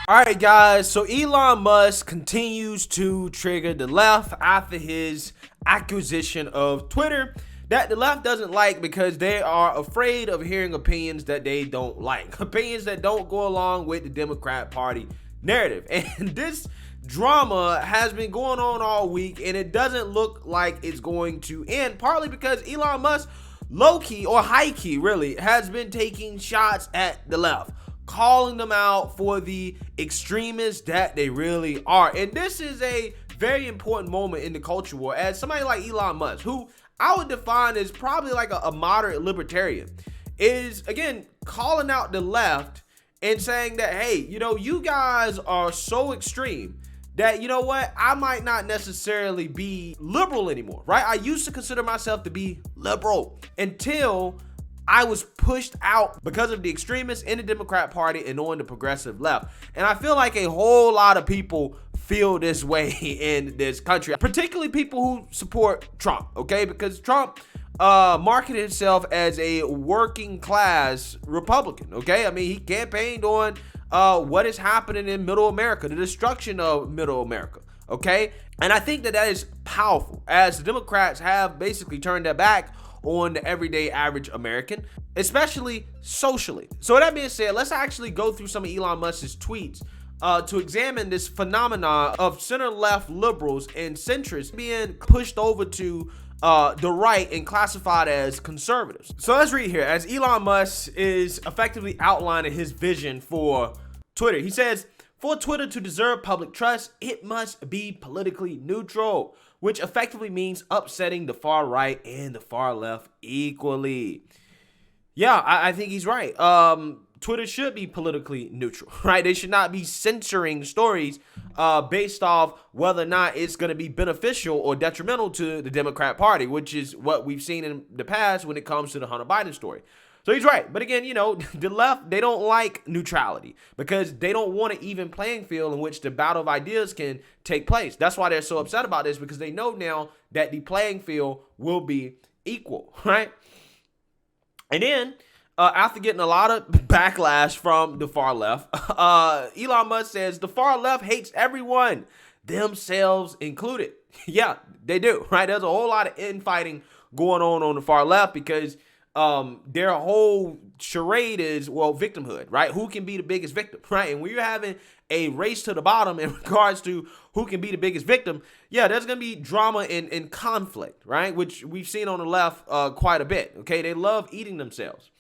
All right, guys. So Elon Musk continues to trigger the left after his acquisition of Twitter that the left doesn't like because they are afraid of hearing opinions that they don't like, opinions that don't go along with the Democrat Party narrative. And this drama has been going on all week, and it doesn't look like it's going to end, partly because Elon Musk, low-key or high-key really, has been taking shots at the left, calling them out for the extremists that they really are. And this is a very important moment in the culture war, as somebody like Elon Musk, who I would define as probably like a moderate libertarian, is again calling out the left and saying that, hey, you guys are so extreme that, I might not necessarily be liberal anymore, right? I used to consider myself to be liberal until I was pushed out because of the extremists in the Democrat Party and on the progressive left. And I feel like a whole lot of people feel this way in this country, particularly people who support Trump, okay? Because Trump marketed himself as a working class Republican, okay? I mean, he campaigned on what is happening in middle America, the destruction of middle America, okay? And I think that is powerful, as the Democrats have basically turned their back on the everyday average American, especially socially. So with that being said, let's actually go through some of Elon Musk's tweets to examine this phenomenon of center-left liberals and centrists being pushed over to the right and classified as conservatives. So let's read here, as Elon Musk is effectively outlining his vision for Twitter. He says, for Twitter to deserve public trust, it must be politically neutral, which effectively means upsetting the far right and the far left equally. Yeah, I think he's right. Twitter should be politically neutral, right? They should not be censoring stories based off whether or not it's going to be beneficial or detrimental to the Democrat Party, which is what we've seen in the past when it comes to the Hunter Biden story. So he's right. But again, the left, they don't like neutrality because they don't want an even playing field in which the battle of ideas can take place. That's why they're so upset about this, because they know now that the playing field will be equal, right? And then after getting a lot of backlash from the far left, Elon Musk says the far left hates everyone, themselves included. Yeah, they do, right? There's a whole lot of infighting going on the far left because their whole charade is, well, victimhood, right? Who can be the biggest victim, right? And when you're having a race to the bottom in regards to who can be the biggest victim, yeah, there's going to be drama and conflict, right? Which we've seen on the left quite a bit, okay? They love eating themselves.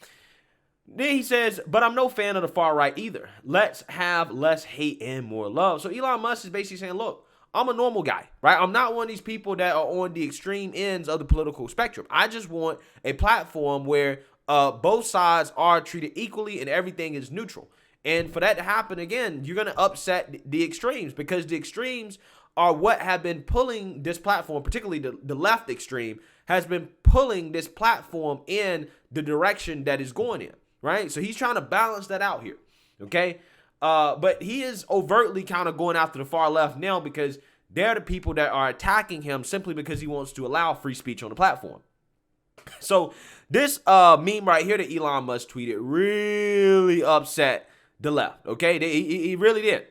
Then he says, but I'm no fan of the far right either. Let's have less hate and more love. So Elon Musk is basically saying, look, I'm a normal guy, right? I'm not one of these people that are on the extreme ends of the political spectrum. I just want a platform where both sides are treated equally and everything is neutral. And for that to happen, again, you're going to upset the extremes, because the extremes are what have been pulling this platform, particularly the left extreme, has been pulling this platform in the direction that is going in, right? So he's trying to balance that out here, okay? But he is overtly kind of going after the far left now, because they're the people that are attacking him simply because he wants to allow free speech on the platform. So this meme right here that Elon Musk tweeted really upset the left, okay? He really did.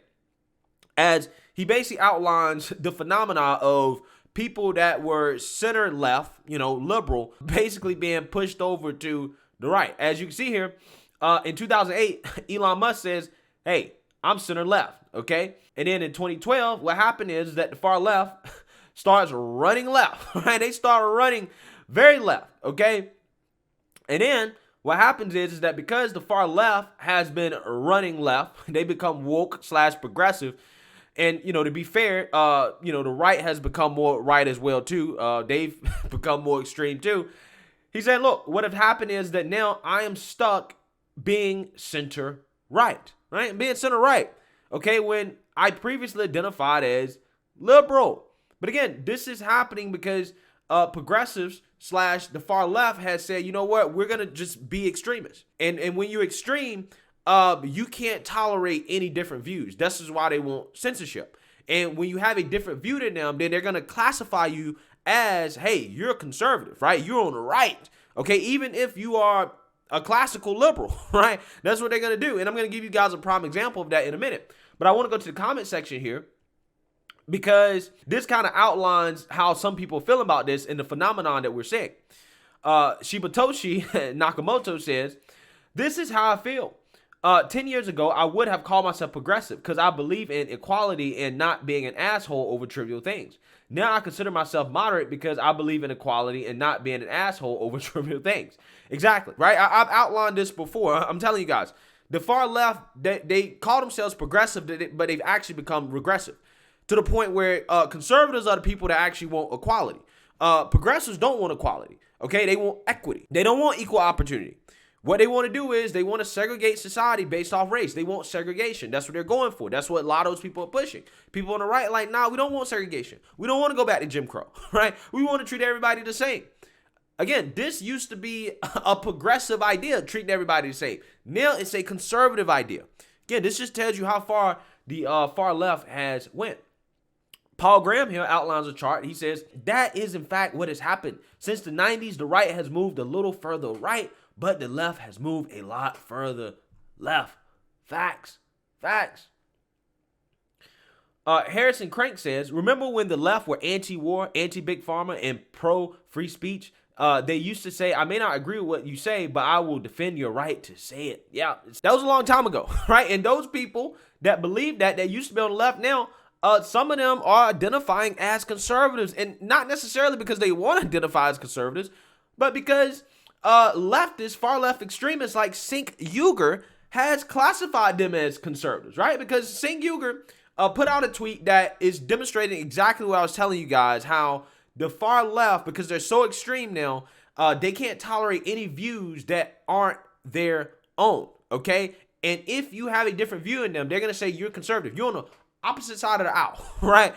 As he basically outlines the phenomena of people that were center left, liberal, basically being pushed over to the right. As you can see here, in 2008, Elon Musk says, hey, I'm center left, okay? And then in 2012, what happened is that the far left starts running left, right? They start running very left, okay? And then what happens is that because the far left has been running left, they become woke/progressive. And, to be fair, the right has become more right as well, too. They've become more extreme, too. He said, look, what have happened is that now I am stuck being center right? Being center right, okay, when I previously identified as liberal. But again, this is happening because progressives / the far left has said, you know what, we're going to just be extremists. And when you're extreme, you can't tolerate any different views. This is why they want censorship. And when you have a different view than them, then they're going to classify you as, hey, you're a conservative, right? You're on the right, okay? Even if you are a classical liberal, right? That's what they're going to do. And I'm going to give you guys a prime example of that in a minute. But I want to go to the comment section here, because this kind of outlines how some people feel about this and the phenomenon that we're seeing. Shibatoshi Nakamoto says, "This is how I feel. 10 years ago, I would have called myself progressive because I believe in equality and not being an asshole over trivial things. Now I consider myself moderate because I believe in equality and not being an asshole over trivial things." Exactly, right? I've outlined this before. I'm telling you guys, the far left, they call themselves progressive, but they've actually become regressive to the point where conservatives are the people that actually want equality. Progressives don't want equality, okay? They want equity. They don't want equal opportunity. What they want to do is they want to segregate society based off race. They want segregation. That's what they're going for. That's what a lot of those people are pushing. People on the right like, nah, we don't want segregation. We don't want to go back to Jim Crow, right? We want to treat everybody the same. Again, this used to be a progressive idea, treating everybody the same. Now it's a conservative idea. Again, this just tells you how far the far left has went. Paul Graham here outlines a chart. He says, that is in fact what has happened. Since the 90s, the right has moved a little further right, but the left has moved a lot further left. Facts. Harrison Crank says, remember when the left were anti-war, anti-big pharma, and pro-free speech? They used to say, I may not agree with what you say, but I will defend your right to say it. Yeah, that was a long time ago, right? And those people that believe that used to be on the left now, some of them are identifying as conservatives, and not necessarily because they want to identify as conservatives, but because leftists, far left extremists like Cenk Uygur has classified them as conservatives, right? Because Cenk Uygur put out a tweet that is demonstrating exactly what I was telling you guys, how the far left, because they're so extreme now, they can't tolerate any views that aren't their own, okay? And if you have a different view in them, they're going to say you're conservative. You're on the opposite side of the aisle, right?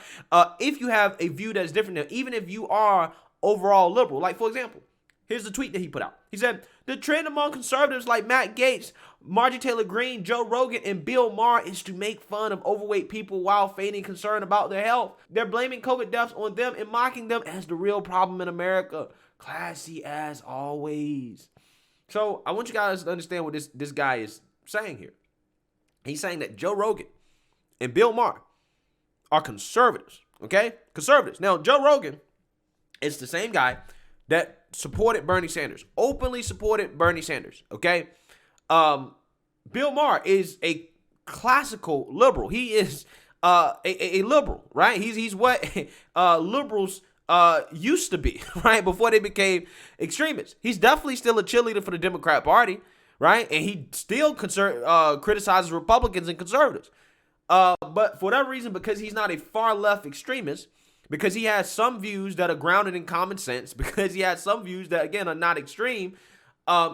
If you have a view that's different than, even if you are overall liberal, like for example, here's the tweet that he put out. He said, the trend among conservatives like Matt Gaetz, Marjorie Taylor Greene, Joe Rogan, and Bill Maher is to make fun of overweight people while feigning concern about their health. They're blaming COVID deaths on them and mocking them as the real problem in America. Classy as always. So I want you guys to understand what this guy is saying here. He's saying that Joe Rogan and Bill Maher are conservatives, okay? Conservatives. Now, Joe Rogan is the same guy that supported Bernie Sanders, openly supported Bernie Sanders, okay? Bill Maher is a classical liberal. He is a liberal, right? He's what liberals used to be, right? Before they became extremists. He's definitely still a cheerleader for the Democrat Party, right? And he still criticizes Republicans and conservatives. But for that reason, because he's not a far left extremist, because he has some views that are grounded in common sense, because he has some views that, again, are not extreme,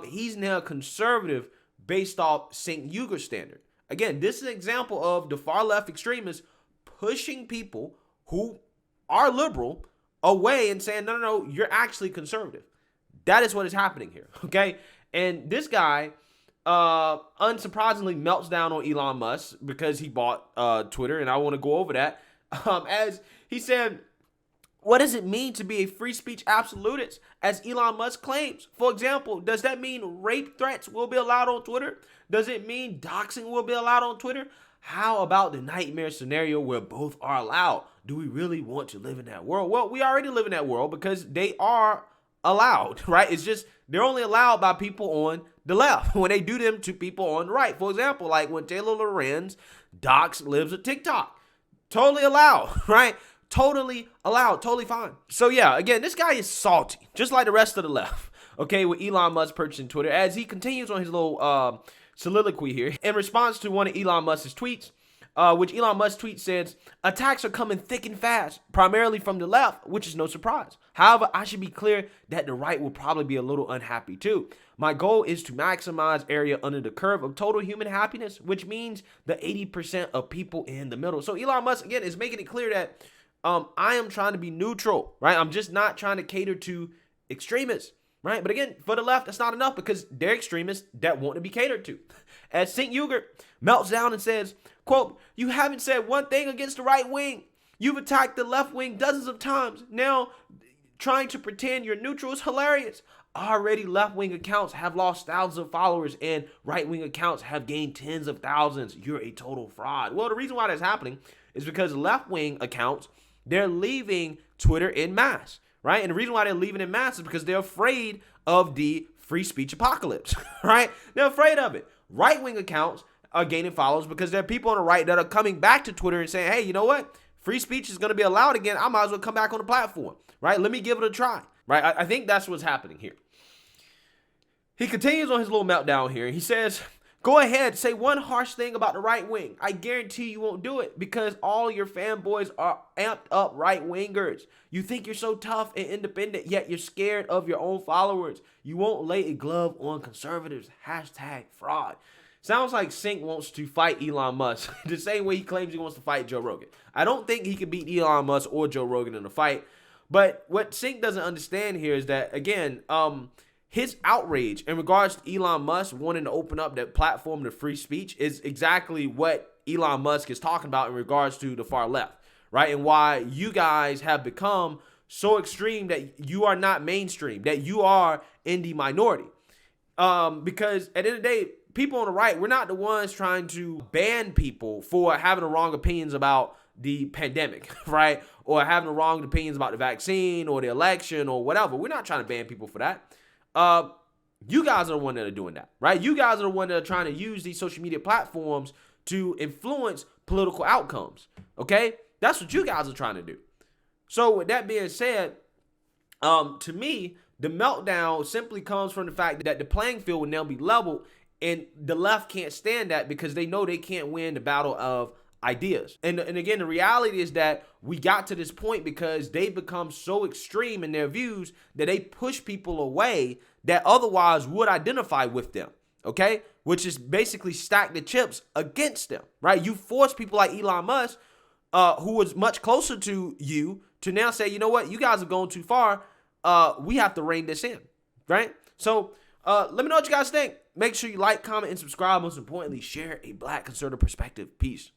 he's now conservative based off Cenk Uygur's standard. Again, this is an example of the far left extremists pushing people who are liberal away and saying, no, you're actually conservative. That is what is happening here, okay? And this guy, unsurprisingly, melts down on Elon Musk because he bought Twitter, and I want to go over that. As he said, what does it mean to be a free speech absolutist, as Elon Musk claims? For example, does that mean rape threats will be allowed on Twitter? Does it mean doxing will be allowed on Twitter? How about the nightmare scenario where both are allowed? Do we really want to live in that world? Well, we already live in that world because they are allowed, right? It's just they're only allowed by people on the left when they do them to people on the right. For example, like when Taylor Lorenz dox lives at TikTok. Totally allowed, right? Totally allowed, totally fine. So yeah, again, this guy is salty, just like the rest of the left, okay, with Elon Musk purchasing Twitter, as he continues on his little soliloquy here. In response to one of Elon Musk's tweets, which Elon Musk tweet says, attacks are coming thick and fast, primarily from the left, which is no surprise. However, I should be clear that the right will probably be a little unhappy too. My goal is to maximize area under the curve of total human happiness, which means the 80% of people in the middle. So Elon Musk, again, is making it clear that I am trying to be neutral, right? I'm just not trying to cater to extremists, right? But again, for the left, that's not enough because they're extremists that want to be catered to. As Cenk Uygur melts down and says, quote, you haven't said one thing against the right wing. You've attacked the left wing dozens of times. Now, trying to pretend you're neutral is hilarious. Already left-wing accounts have lost thousands of followers and right-wing accounts have gained tens of thousands. You're a total fraud. Well, the reason why that's happening is because left-wing accounts, they're leaving Twitter en masse, right? And the reason why they're leaving en masse is because they're afraid of the free speech apocalypse, right? They're afraid of it. Right-wing accounts are gaining followers because there are people on the right that are coming back to Twitter and saying, hey, you know what? Free speech is going to be allowed again. I might as well come back on the platform, right? Let me give it a try, right? I think that's what's happening here. He continues on his little meltdown here. He says, go ahead, say one harsh thing about the right wing. I guarantee you won't do it because all your fanboys are amped up right wingers. You think you're so tough and independent, yet you're scared of your own followers. You won't lay a glove on conservatives. Hashtag fraud. Sounds like Cenk wants to fight Elon Musk the same way he claims he wants to fight Joe Rogan. I don't think he can beat Elon Musk or Joe Rogan in a fight. But what Cenk doesn't understand here is that, again, his outrage in regards to Elon Musk wanting to open up that platform to free speech is exactly what Elon Musk is talking about in regards to the far left, right? And why you guys have become so extreme that you are not mainstream, that you are in the minority. Because at the end of the day, people on the right, we're not the ones trying to ban people for having the wrong opinions about the pandemic, right? Or having the wrong opinions about the vaccine or the election or whatever. We're not trying to ban people for that. You guys are the one that are doing that, right? You guys are the one that are trying to use these social media platforms to influence political outcomes, okay? That's what you guys are trying to do. So with that being said, to me, the meltdown simply comes from the fact that the playing field will now be leveled, and the left can't stand that because they know they can't win the battle of ideas. And again, the reality is that we got to this point because they become so extreme in their views that they push people away that otherwise would identify with them, okay? Which is basically stack the chips against them, right? You force people like Elon Musk, who was much closer to you, to now say, you know what, you guys have gone too far. We have to rein this in, right? So let me know what you guys think. Make sure you like, comment, and subscribe. Most importantly, share a Black conservative perspective. Peace.